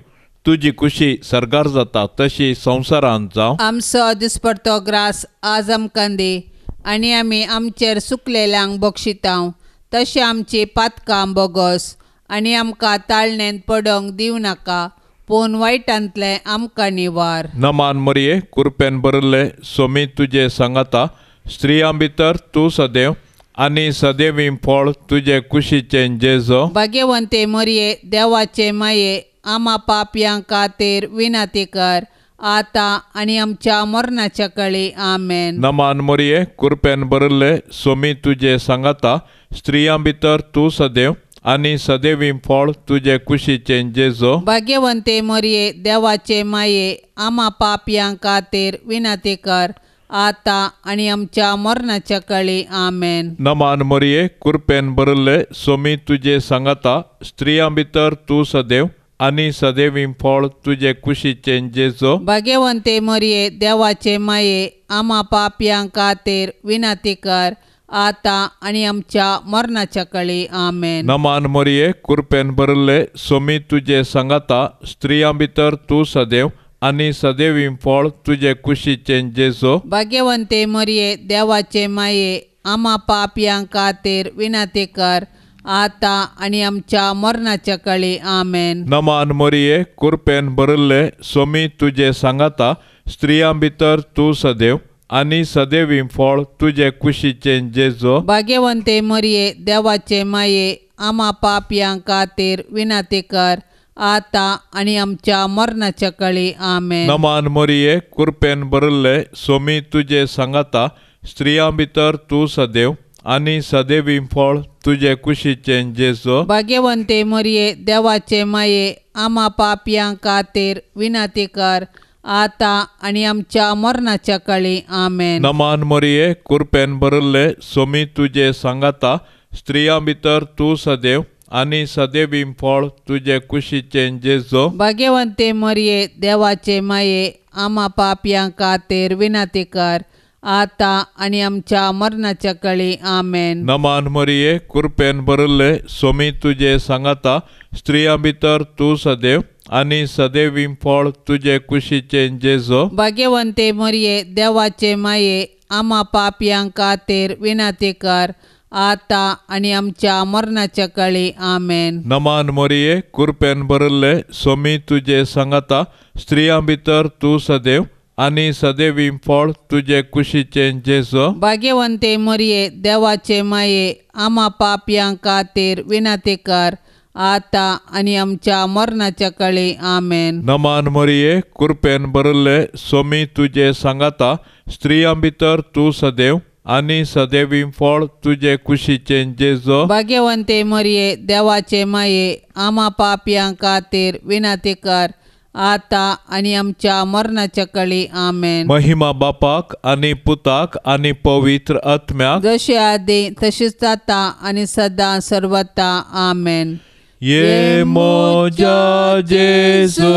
A: तुजी खुशी सर्गार जाता तशी संवसारांत जावं.
B: आमचो दिसपडटो ग्रास आज आमकां दी आनी आमी आमचेर चुकलेल्यांक बक्षितांव तशें आमची पातकां बोगोस आनी आमकां ताळणेंत पडोवंक दिवं नाका, पूण वायटांतले आमकां निवार.
A: नमान मरिये, कृपेन भरिल्ले सोमी तुजे सांगाता, स्त्रियां भितर तूं सदैव आनी सदैवीं फळ तुजे कुशीचें जेजो.
B: भाग्यवंते मोरये, देवाचे माये, आमा पापयां खातीर विनाती कर, आतां आनी आमच्या मरणाच्या काळी आमेन.
A: नमान मरिये, कृपेन भरिल्ले सोमी तुजे सांगाता, स्त्रियां भितर तूं सदैव आनी सदैवीं फळ तुजे कुशीचें जेजो.
B: भाग्यवंते मोरये, देवाचे माये, आमा पापयां खातीर विनाती कर, आतां आनी आमच्या मरणाच्या काळी आमेन.
A: नमान मरिये, कृपेन भरिल्ले सोमी तुजे सांगाता, स्त्रियां भितर तूं सदैव आनी सदैवीं फळ तुजे कुशीचें जेजो.
B: भाग्यवंते मोरये, देवाचे माये, आमा पापयां खातीर विनाती कर, आतां आनी आमच्या मरणाच्या काळी आमेन.
A: नमान मरिये, कृपेन भरिल्ले सोमी तुजे सांगाता, स्त्रियां भितर तूं सदैव आनी सदैवीं फळ तुजे कुशीचें जेजो.
B: भाग्यवंते मोरये, देवाचे माये, आमा पापयां खातीर विनाती कर, आतां आनी आमच्या मरणाच्या काळी आमेन.
A: नमान मरिये, कृपेन भरिल्ले सोमी तुजे सांगाता, स्त्रियां भितर तूं सदैव आनी सदैवीं फळ तुजे कुशीचें जेजो.
B: भाग्यवंते मोरये, देवाचे माये, आमा पापयां खातीर विनाती कर, आतां आनी आमच्या मरणाच्या काळी आमेन.
A: नमान मरिये, कृपेन भरिल्ले सोमी तुजे सांगाता, स्त्रियां भितर तूं सदैव आनी सदैवीं फळ तुजे कुशीचें जेजो.
B: भाग्यवंते मोरये, देवाचे माये, आमा पापयां खातीर विनाती कर, आतां आनी आमच्या मरणाच्या काळी आमेन.
A: नमान मरिये, कृपेन भरिल्ले सोमी तुजे सांगाता, स्त्रियां भितर तूं सदैव आनी सदैवीं फळ तुजे कुशीचें जेजो.
B: भाग्यवंते मोरये, देवाचे माये, आमा पापयां खातीर विनाती कर, आतां आनी आमच्या मरणाच्या काळी आमेन.
A: नमान मरिये, कृपेन भरिल्ले सोमी तुजे सांगाता, स्त्रियां भितर तूं सदैव आनी सदैवीं फळ तुजे कुशीचें जेजो.
B: भाग्यवंते मोरये, देवाचे माये, आमा पापयां खातीर विनाती कर, आतां आनी आमच्या मरणाच्या काळी आमेन.
A: नमान मरिये, कृपेन भरिल्ले सोमी तुजे सांगाता, स्त्रियां भितर तूं सदैव आनी सदैवीं फळ तुजे कुशीचें जेजो.
B: भाग्यवंते मोरये, देवाचे माये, आमा पापयां खातीर विनाती कर, आतां आनी आमच्या मरणाच्या काळी आमेन.
A: नमान मरिये, कृपेन भरिल्ले सोमी तुजे सांगाता, स्त्रियां भितर तूं सदैव आनी सदैवीं फळ तुजे कुशीचें जेजो.
B: भाग्यवंते मोरये, देवाचे माये, आमा पापयां खातीर विनाती कर, आतां आनी आमच्या मरणाच्या काळी आमेन.
A: महिमा बापाक आनी पुताक आनी पवित्र आत्म्याक,
B: जशी आदी तशीच जाता आनी सदां सर्वता आमेन.
A: ये मोजा जेजू,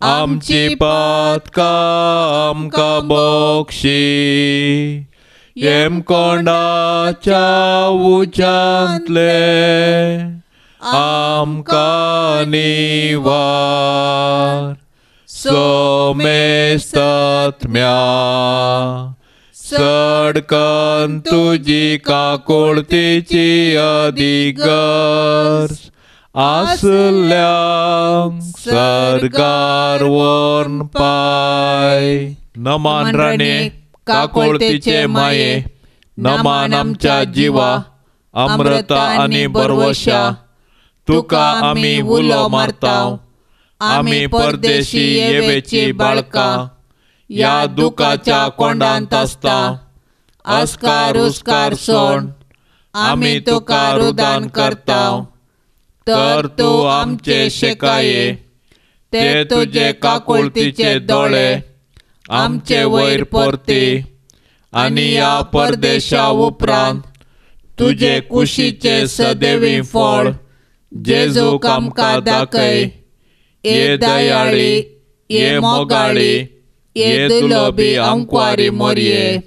A: आमची पातकां आमकां बक्षी. येमकोंडाच्या उच्यांतले आमकां निवार सोमेस्तात्म्या सडकन तुजी काकुळतीची अधिगर आसल्यांक सरकार वोर्न पाय नमान राणे काकुळतीचे माये नमान आमच्या जिवा अमृता आनी बरवशा तुका आमी उलो मारताव आमी परदेशी येवेची बाळकां या दुखाच्या कोंडांत आसता अस्कार उस्कार सोड आमी तुका रुदान करताव तर तूं आमचे शेकाये ते तुजे काकुळतीचे दोळे आमचे वयर परती आनी या परदेशा उपरांत तुजे कुशीचे सदैवी फळ जेजूक आमकां दाखय ये दयाळी ये मोगाळी ये दुलोबी अंकवारी मोरये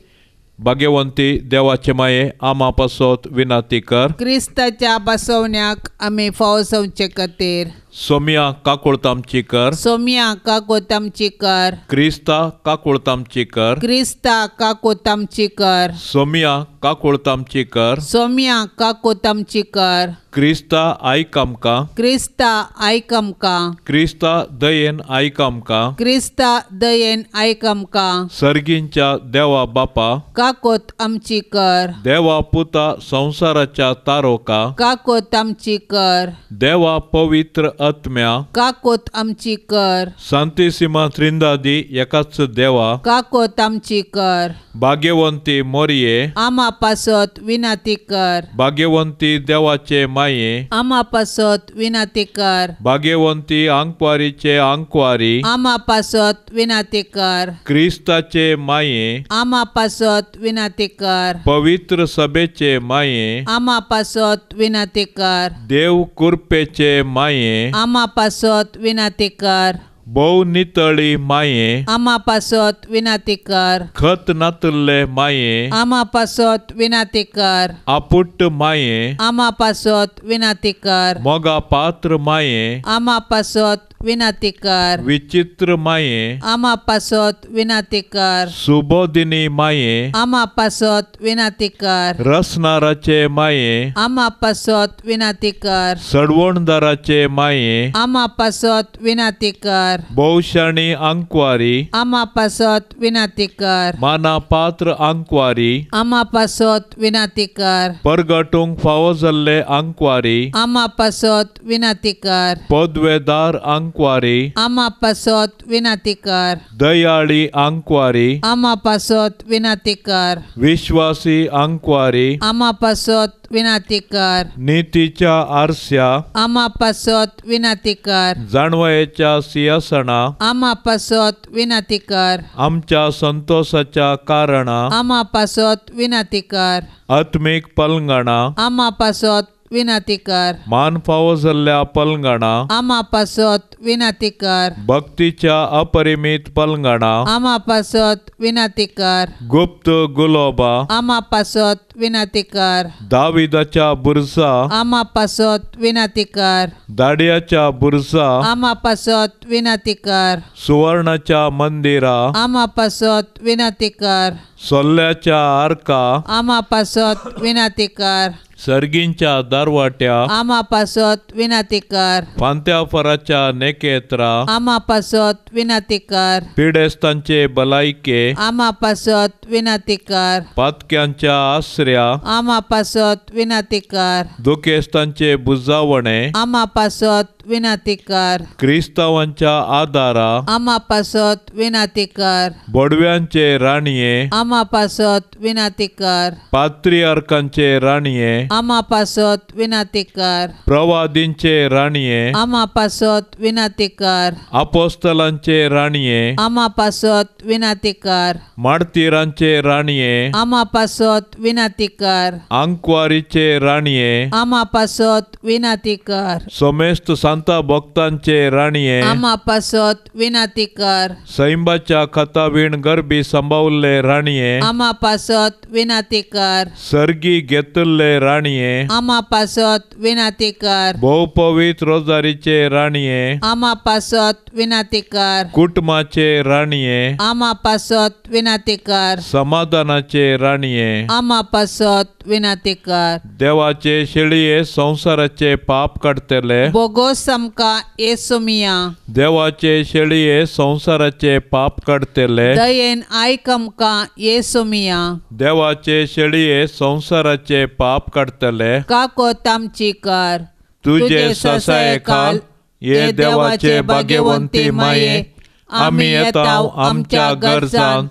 A: भाग्यवंती देवाचे माये आमा पासत विनाती कर
B: क्रिस्ताच्या बसवण्याक आमी फावो संवचे खातीर
A: सोमिया काकुळतामची कर
B: सोम्या काकोतामची कर
A: क्रिस्ता काकुळतामची कर
B: क्रिस्ता काकोतामची कर
A: सोमिया काकुळतामची कर
B: सोम्या काकोतामची कर
A: क्रिस्ता आयक आमकां
B: क्रिस्ता आयक आमकां
A: क्रिस्ता दयेन आयक आमकां
B: क्रिस्ता दयेन आयक आमकां
A: सर्गींच्या देवा बापा
B: काकोत आमची कर
A: देवा पुता संसाराच्या तारोका
B: काकोत आमची कर
A: देवा पवित्र आत्म्या
B: काकोत आमची कर
A: सांतिसिमा त्रिंदादी एकाच देवा
B: काकोत आमची कर
A: भाग्यवंती मोरये
B: आमा पासत विनाती कर
A: भाग्यवंती देवाचे माये
B: आमा पासत विनाती कर
A: भाग्यवंती आंकवारीचे आंकवारी
B: आमा पासत विनाती कर
A: क्रिस्ताचे माये
B: आमा पासत विनाती कर
A: पवित्र सभेचे माये
B: आमा पासत विनाती कर
A: देव कुरपेचे माये
B: आमा पासत विनाती कर
A: भोव नितळी माये
B: आमा पासत विनाती कर
A: खत नातल्ले माये
B: आमा पासत विनाती कर
A: आपुट्ट माये
B: आमा पासत विनाती कर
A: मोगा पात्र माये
B: आमा पासत विनाती कर
A: विचित्र माये
B: आमा पासत विनाती कर
A: सुबोधिनी माये
B: आमा पासत विनाती कर
A: रसनाराचे माये
B: आमा पासत विनाती कर
A: सडवणदाराचे माये
B: आमा पासत विनाती कर
A: भौशाणी अंकवारी
B: आमा पासत विनाती कर
A: माना पात्र अंकवारी
B: आमा पासत विनाती कर
A: परगटूंक फावो जाल्ले अंकवारी
B: आमा पासत विनाती कर
A: पदवेदार अंकवारी
B: आमा पासत विनाती कर
A: दयाळी अंकवारी
B: आमा पासत विनाती कर
A: विश्वासी अंकवारी
B: आमा पासत विनाती कर
A: नीतीच्या आरस्या
B: आमा पासत विनाती कर
A: जाणवयेच्या सिंहासना
B: आमा पासत विनाती कर
A: आमच्या संतोषाच्या कारणा
B: आमा पासत विनाती कर
A: आत्मिक पलंगणा
B: आमा पासत विनाती कर
A: मान फावो जाल्ल्या पलंगणा
B: आमा पासत विनाती कर
A: भक्तीच्या अपरिमित पलंगणा
B: आमा पासत विनाती कर
A: गुप्त गुलोबा
B: आमा पासत विनाती कर
A: दाविदाच्या बुरसा
B: आमा पासत विनाती कर
A: दाडियाच्या बुरसा
B: आमा पासत विनाती कर
A: सुवर्णाच्या मंदिरा
B: आमा पासत विनाती कर
A: सोल्ल्याच्या आर्का
B: आमा पासत विनाती कर
A: सर्गींच्या दारवाट्या
B: आमा पासत विनाती कर
A: फांत्या फराच्या नेकेत्रा
B: आमा पासत विनाती कर
A: पिडेस्तांचे भलायके
B: आमा पासत विनाती कर
A: पातक्यांच्या आसऱ्या
B: आमा पासत विनाती कर
A: दुखेस्तांचे बुजावणे
B: आमा पासत विनाती कर
A: क्रिस्तावांच्या आदारा
B: आमा पासत विनाती कर
A: बोडव्यांचे राणये
B: आमा पासत विनाती कर
A: पात्रियार्कांचे राणये
B: आमा पासत विनाती कर
A: प्रवादींचे राणये
B: आमा पासत विनाती कर
A: अपोस्तलांचे राणये
B: आमा पासत विनाती कर
A: माडतीरांचे राणये
B: आमा पासत विनाती कर
A: अंकवारीचे राणये
B: आमा पासत विनाती कर
A: सोमेस्त शांता भक्तांचे राणये
B: आमा पासत विनाती कर.
A: सैंबाच्या खतावीण गरबी संभावले राणये
B: आमा पासत विनाती कर.
A: सर्गी घेतले राणये
B: आमा पासत विनाती कर.
A: बहुपवित्र रोजारीचे राणये
B: आमा पासत विनाती कर.
A: कुटुंबाचे राणये
B: आमा पासत विनाती कर.
A: समाधानाचे राणये
B: आमा पासत विनाती कर.
A: देवाचे शेळये संसाराचे पाप काढतले
B: बोगोस आमका येसुमिया.
A: देवाचे शेळये संसाराचे पाप काढतले
B: दयेन आयक आमका येसुमिया.
A: देवाचे शेळये संसाराचे पाप काढतले
B: काको तामची कर.
A: तुझे ससाये काल ये देवाचे भाग्यवंती माये आम्ही येताव आमच्या गरजान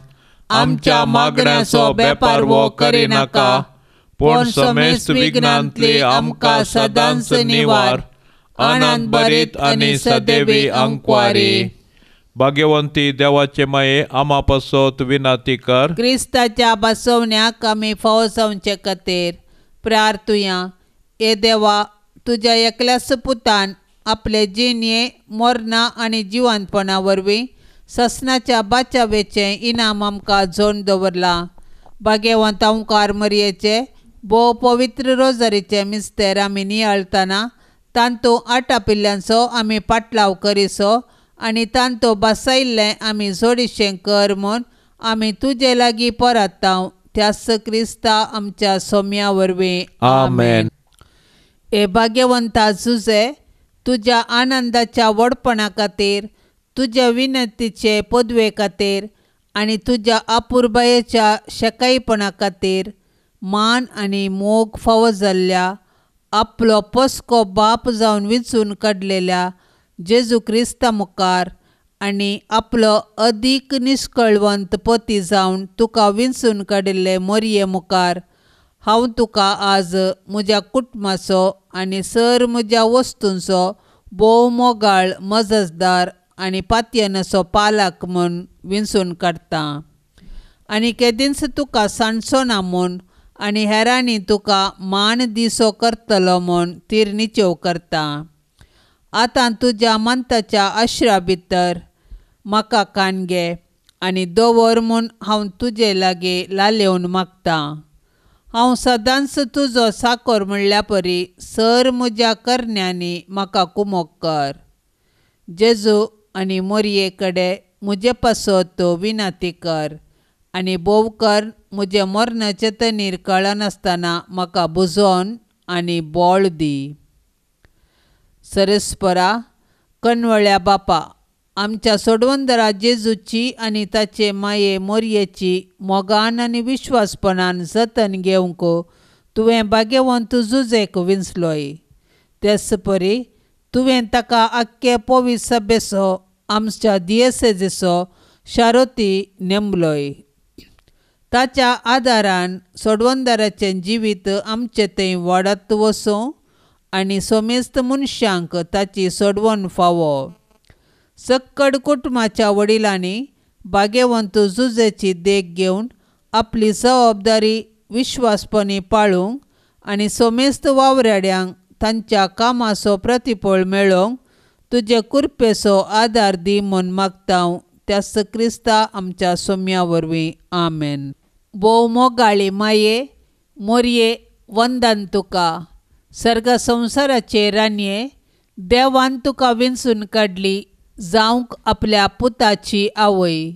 A: आमच्या मागण्याचो बेपार वो करिनाका पण समेस्त विघ्नांतली आमकां सदांच निवार आनंद भरीत आनी सदैवी अंकवारी. भाग्यवंती देवाचे माये आमा पासत विनाती कर.
B: क्रिस्ताच्या बसवण्याक आमी फावो जावचे खातीर प्रार्थुया. ए देवा, तुज्या एकल्याच पुतान आपले जिणये मरणा आनी जिवंतपणा वरवीं ससनाच्या बाचावेचें इनाम आमकां जोडून दवरलां. भाग्यवंत ओंकार मरयेचे भोव पवित्र रोजारीचे मिस्तेर आमी नियाळतना तांतू 8 पिल्ल्यांचो आमी पाटलाव करिसो आनी तांतू बसयल्लें आमी जोडिशें कर म्हूण आमी तुजे लागीं परताव. त्यास क्रिस्ता आमच्या सोम्या वरवीं.
A: आमेन.
B: ए भाग्यवंता जुजे, तुज्या आनंदाच्या व्हडपणा खातीर, तुज्या विनंतीचे पदवे खातीर आनी तुज्या अपुरबायेच्या शेकाईपणा खातीर मान आनी मोग फावो जाल्ल्या आपलो पस्को बाप जावन विंचून काडलेल्या जेजू क्रिस्ता मुखार आनी आपलो अदीक निश्कळवंत पती जावन तुका विंचून काडिल्ले मरये मुखार हांव तुका आज म्हज्या कुटुंबाचो आनी सर म्हज्या वस्तूंचो भोव मोगाळ मजतदार आनी पातयेनाचो पालक म्हूण विंचून काडटां. आनी केदींच तुका सांडचो म्हूण आनी हेरांनी तुका मान दिसो करतलो म्हूण तिरनिच्यो करता. आतां तुज्या मंताच्या आश्रा भितर म्हाका काणगे आनी दवर म्हूण हांव तुजे लागीं लालेवन मागतां. हांव सदांच तुजो साकोर म्हणल्या परी सर म्हज्या करण्यांनी म्हाका कुमोग कर. जेजू आनी मरये कडेन म्हजे पासत विनाती कर आनी बोव कर म्हजे मरणाचे तनीर कळनासतना म्हाका बुजोवन आनी बोळ दी. सरस्परा कणवळ्या बापा, आमच्या सोडवंदरा जेजूची आनी ताचे माये मरयेची मोगान आनी विश्वासपणान जतन घेवंक तुवें भाग्यवंत जुजेक विंचलोय. तेच परी तुवें ताका आख्खे पवित्र सभेचो आमच्या दियेसेजीचो शारोती नेमलोय. ताच्या आदारान सोडवंदराचें जिवीत आमचे थंय वाडत वचूं आनी सोमेस्त मनशांक ताची सोडवण फावो. सक्कड कुटुंबाच्या वडिलांनी भाग्यवंत जुजेची देख घेवन आपली जबाबदारी विश्वासपणी पाळूंक आनी सोमेस्त वावराड्यांक तांच्या कामाचो प्रतिफळ मेळोवंक तुजे कृपेचो आदार दी म्हूण मागतां. त्यास क्रिस्ता आमच्या सोम्या वरवीं. आमेन. भोव मोगाळी माये मरये वंदन तुका. सर्ग संवसाराचे रानये, देवान तुका विंचून काडली जावंक आपल्या पुताची आवय.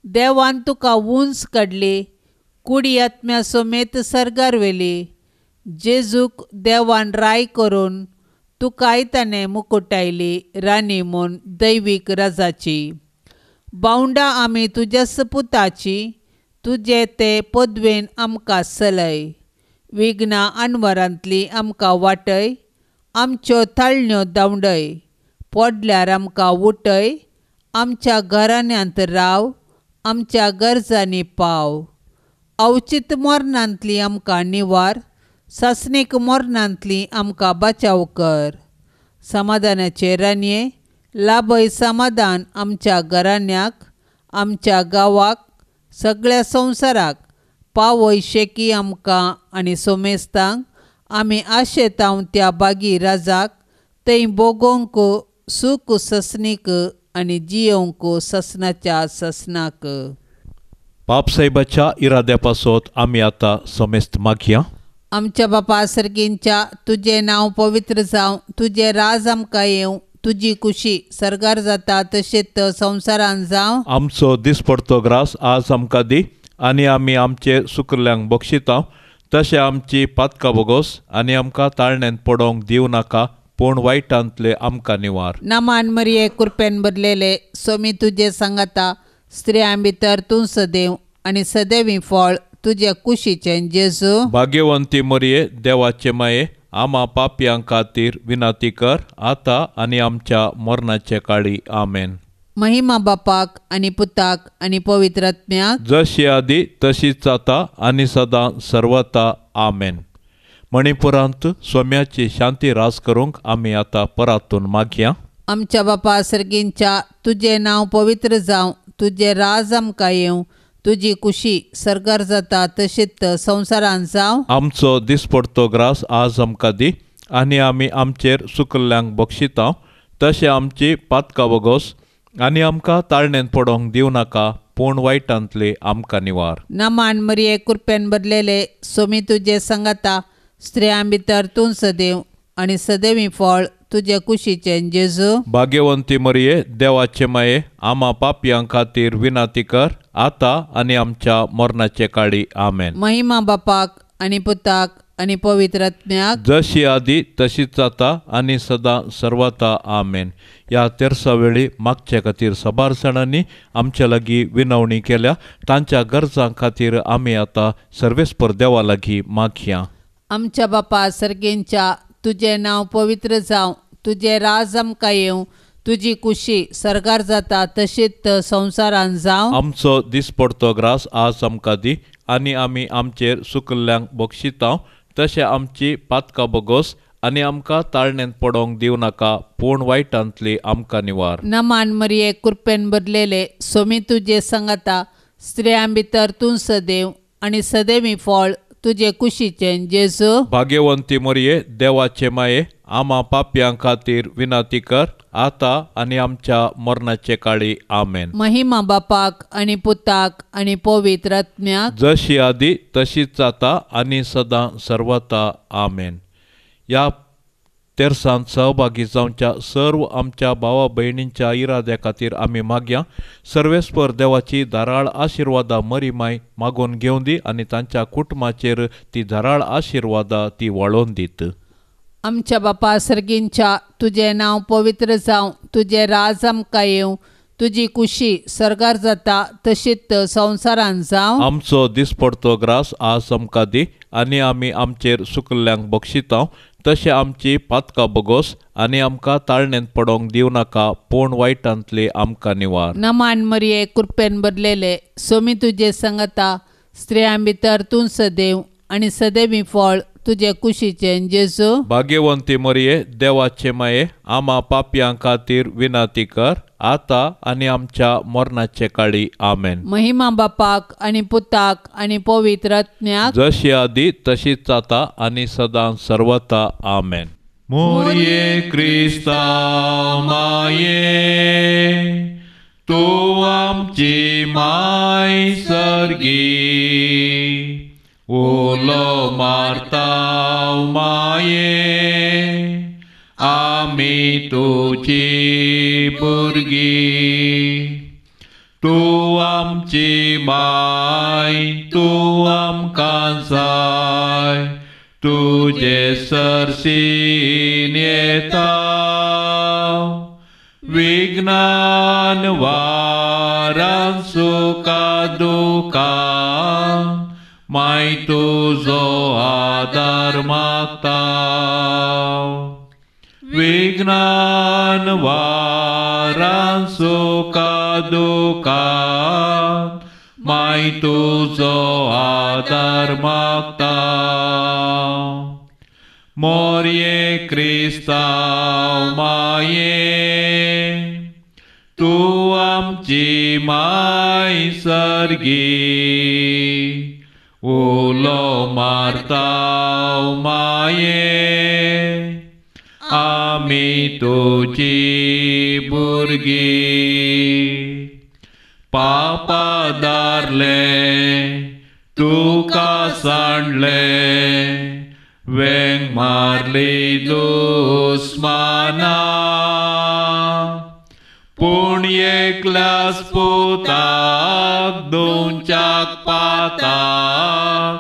B: देवान तुका उंच काडली, कुडी आत्म्या समेत सर्गार व्हेली. जेजूक देवान राय करून तुका आयताने मुकुटायली राणी म्हूण दैवीक राजाची. बावंडा आमी तुज्याच पुताची, तुजे ते पदवेन आमकां चलय. विघ्ना आनवरांतली आमकां वाटय, आमच्यो थाळण्यो धांवडय. पडल्यार आमकां उठय, आमच्या घराण्यांत राव, आमच्या गरजांनी पाव. अवचित मरणांतली आमकां निवार, सासणीक मरणांतली आमकां बचाव कर. समाधानाचे रानये, लाभय समाधान आमच्या घराण्याक, आमच्या गांवाक, सगळ्या संवसाराक. पावय शेकी आमकां आनी सोमेस्तांक. आमी आशेतांव त्या बागी राजाक, थंय बोगोंक सूख ससनीक आनी जियोंक ससनाच्या ससनाक.
A: बापसाहेबाच्या इराद्यापासत आमी आता समेस्त मागया.
B: आमच्या बापा सर्गींच्या तुझे नांव पवित्र जावं, तुझे राज आमकां येवं, तुजी कुशी सरगार जाता तशेंच संवसारान जावं.
A: आमचो दिसपडतो ग्रास आज आमकां दी, आनी आमी आमचे सुकल्यांक बक्षिता तशें आमची पातकां बोगोस, आनी आमकां ताळण्यांत पडोंक दिवं नाका, पूण वायटांतले आमकां निवार.
B: नामान मरिये कृपेन भरलेले सोमी तुजे सांगाता, स्त्रियां भितर तूं सदैव आनी सदैवी फळ तुजे कुशीचें जेजू.
A: भाग्यवंती मरिये देवाचे माये, आमा पापयां खातीर विनाती कर, आता आनी आमच्या मरणाचे काळी. आमेन.
B: महिमा बापाक आनी पुताक आनी पवित्र आत्म्याक,
A: जशी आदी तशीच आता आनी सदां सर्वता. आमेन. मणिपुरांत सोम्याची शांती रास करूंक आमी आतां परातून मागया.
B: आमच्या बापा सर्गींच्या तुझे नांव पवित्र जावं, तुझे राज आमकां येवं, तुजी कुशी सरगार जाता तशेंच संवसारान जावं.
A: आमचो दिसपडतो ग्रास आज आमकां दी, आनी आमी आमचेर सुकल्ल्यांक बक्षिता तशें आमची पातकां बोगोस, आनी आमकां ताळण्यांत पडोंक दिवं नाका, पूण वायटांतले आमकां निवार.
B: नामान मरिये कृपेन भरलेले सोमी तुजे सांगाता, स्त्रियां भितर तूं सदैव आनी सदैवी फळ तुजे कुशीचें जेजू.
A: भाग्यवंती मरिये देवाचे माये, आमा पापयां खातीर विनाती कर, आता आनी आमच्या मरणाचे काळी. आमेन.
B: महिमा बापाक आनी पुताक आनी पवित्र आत्म्याक,
A: जशी आदी तशीच आता आनी सदां सर्वता. आमेन. ह्या तेरसा वेळी मागचे खातीर साबार जाणांनी आमच्या लागीं विनवणी केल्या, तांच्या गरजां खातीर आमी आतां सर्वेस्पर देवा लागीं मागया.
B: आमच्या बापा सर्गेंच्या तुझे नांव पवित्र जावं, तुझे राज आमकां येवं, तुजी कुशी सरगार जाता तशेंच संवसारान जावं.
A: आमचो दिसपडतो ग्रास आज आमकां दी, आनी आमी आमचेर सुकल्ल्यांक बक्षिता तशें आमची पातकां बोगोस, आनी आमकां ताळण्यांत पडोंक दिवं नाका, पूण वायटांतली आमकां निवार.
B: नामान मरिये कृपेन भरलेले सोमी तुजे सांगाता, स्त्रियां भितर तूं सदैव आनी सदैवी फळ तुजे कुशीचें जेजू.
A: भाग्यवंती मरिये देवाचे माये, आमा पापयां खातीर विनाती कर, आता आनी आमच्या मरणाचे काळी. आमेन.
B: महिमा बापाक आनी पुताक आनी पवित्र आत्म्याक,
A: जशी आदी तशीच आता आनी सदां सर्वता. आमेन. ह्या तेरसांत सहभागी जावच्या सर्व आमच्या भावा भयणींच्या इराद्या खातीर आमी मागया. सर्वेस्पर देवाची धाराळ आशिर्वादा मरी माय मागून घेवन दी, आनी तांच्या कुटुंबाचेर ती धाराळ आशिर्वादा ती वळोवन दीत.
B: आमच्या बापा सर्गींच्या तुझे नांव पवित्र जावं, तुझे राज आमकां येवं, तुजी कुशी सरगार जाता तशेंच संवसारान जावं.
A: आमचो दिसपडतो ग्रास आज आमकां दी, आनी आमी आमचेर सुकल्ल्यांक बक्षिता तशें आमची पातकां बोगोस, आनी आमकां ताळण्यांत पडोंक दिवं नाका, पूण वायटांतले आमकां निवार.
B: नामान मरिये कृपेन भरलेले सोमी तुजे सांगाता, स्त्रियां भितर तूं सदैव आनी सदैवी फळ तुजे कुशीचें जेजू.
A: भाग्यवंती मरिये देवाचे माये, आमा पापयां खातीर विनाती कर, आता आनी आमच्या मरणाचे काळी. आमेन.
B: महिमा बापाक आनी पुताक आनी पवित्र आत्म्याक,
A: जशी आदी तशीच आता आनी सदां सर्वता. आमेन. मोरये क्रिस्ता माये, तू आमची माय सर्गी, उलो मारता माये, आमी तुजी भुरगी. तू आमची माय, तू आमकां जाय, तुजे सरसीन येता, विज्ञान वारां सुखा दुखां, माय तुजो आदार मागता. विज्ञान वारां सुखा दुखां, माय तुजो आदार मागता. मोरये क्रिस्ता माये, तू आमची माय सर्गी, उलो मारता माये, आमी तुझी भुरगीं पापा दारले तुका सांडले वेंग मारली दुस्माना पूण एकल्याच पुताक दोनच्याक पाताक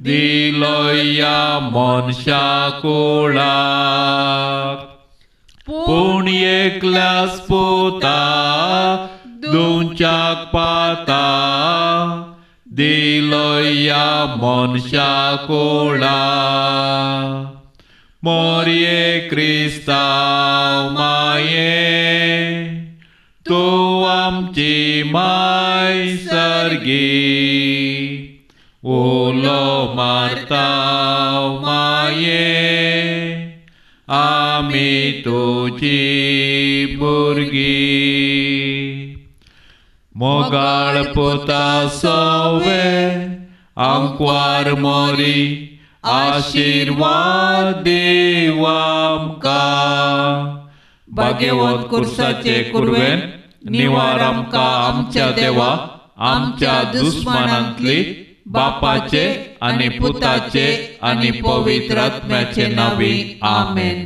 A: दिलो या मनशा कुळाक पूण एकल्याच पुताक दोनच्याक पाताक दिलो या मनशा कुळाक मोरये क्रिस्ताव माये तूं आमची माय सर्गी उलो मारताव माये आमी तुझी भुरगीं मोगाळ पुता सोवे आमकां मोरी आशीर्वाद देव आमकां भाग्यवंत कुर्साचे कुरवेन निवार आमकां आमच्या देवा आमच्या दुस्मानांतली बापाचे आनी पुताचे आनी पवित्र आत्म्याचे नांवी आमेन.